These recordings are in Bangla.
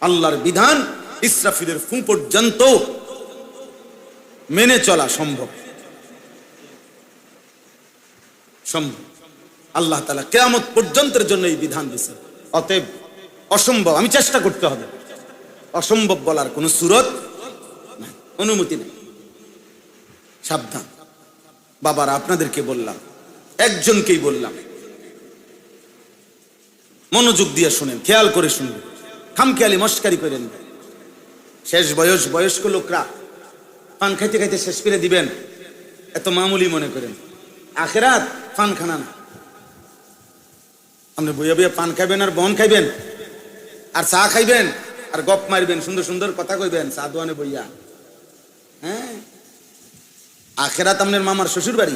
আল্লাহর বিধান ইসরাফিলের ফু পর্যন্ত মেনে চলা সম্ভব। আল্লাহ তাআলা কিয়ামত পর্যন্তের জন্য এই বিধান দিয়েছেন। অতএব অসম্ভব, আমি চেষ্টা করতে হবে, অসম্ভব বলার কোন সুরত নাই, অনুমতি নেই। সাবধান বাবারা, আপনাদেরকে বললাম, একজনকেই বললাম, মনোযোগ দিয়ে শুনেন, খেয়াল করে শুনবেন, খামখেয়ালি মস্কারি করেন। শেষ বয়স্ক লোকরা পান খাইতে খাইতে শেষ করে দিবেন, এত মামুলি মনে করেন। আখিরাত পান খানা না। আপনি বইয়া বইয়া পান খাইবেন আর বন খাইবেন আর চা খাইবেন আর গপ মারবেন, সুন্দর সুন্দর কথা কইবেন চা দোয়ানে বইয়া। হ্যাঁ, আখিরাত আপনার মামার শ্বশুর বাড়ি।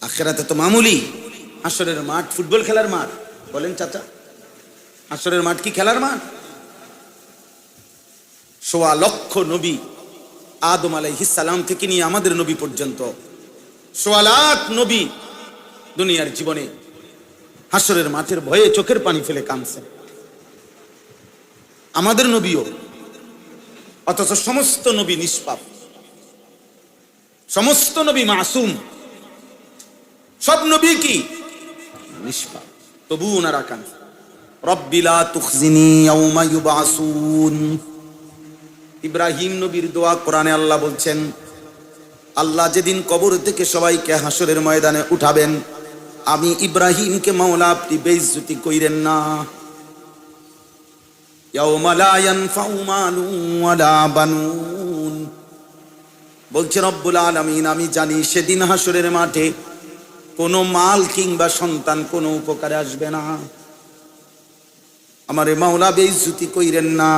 আখিরাতে তো মামুলি। হাসরের মাঠ ফুটবল খেলার মাঠ বলেন চাচা? হাসরের মাঠ কি খেলার মাঠ? ১৬ লক্ষ নবী, আদম আলাইহিস সালাম থেকে নিয়ে আমাদের নবী পর্যন্ত ১৬ লাখ নবী দুনিয়ার জীবনে হাসরের মাঠের ভয়ে চোখের পানি ফেলে কাঁদছেন। আমাদের নবীও। অথচ সমস্ত নবী নিষ্পাপ, সমস্ত নবী মাসুম, সব নবী কি নিষ্পাপ, তবু ওনারা কাঁদছেন। রব্বি লা তুখজিনি ইয়াউমা ইউবাসুন। ইব্রাহিম নবীর দোয়া কোরআনে আল্লাহ বলছেন, আল্লাহ যেদিন কবর থেকে সবাইকে হাসরের ময়দানে উঠাবেন, আমি ইব্রাহিমকে মাওলা আপনি বেইজ্জতি কইরেন না। ইয়াউমা লা ইয়ানফাউ মালুন ওয়ালা বানুন। বলছে রব্বুল আলামিন, আমি জানি সেদিন হাসরের মাঠে কোনো মাল কিংবা সন্তান কোনো উপকারে আসবে না। আমারে মাওলা বেইজ্জতি কইরেন না।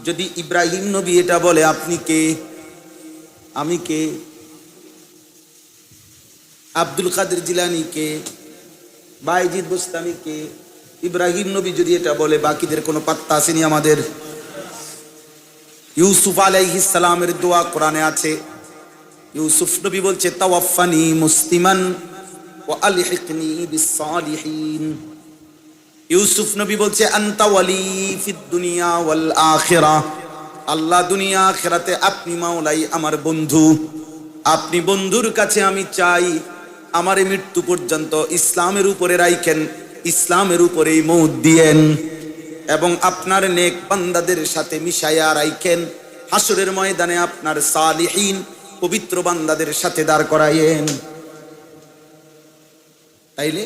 যদি ইব্রাহিম নবী এটা বলে, আপনি কে? আমি কে? আব্দুল কাদের জিলানী কে? বাইজিদ বুস্তামি কে? ইব্রাহিম নবী যদি এটা বলে, বাকিদের কোনো পাত্তা আসেনি আমাদের? ইউসুফ আলাইহিস সালামের দোয়া কোরআনে আছে। ইউসুফ নবী বলছে, তাওয়াফানি মুসলিমান ওয়া আলহিকনি বিস সালিহিন। ইউসুফ নবী বলছে, আনতা ওয়ালি ফিদ দুনিয়া ওয়াল আখিরাহ। আল্লাহ দুনিয়া আখিরাতে আপনি মাওলাই আমার বন্ধু। আপনি বন্ধুর কাছে আমি চাই আমার মৃত্যু পর্যন্ত ইসলামের উপরে রাখেন, ইসলামের উপরেই মৌত দিয়েন, এবং আপনার নেক বান্দাদের সাথে মিশাইয়া রাখেন। হাসরের ময়দানে আপনার সালিহিন পবিত্র বান্দাদের সাথে দাঁড় করায়েন। তাইলে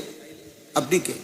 আপনি কে?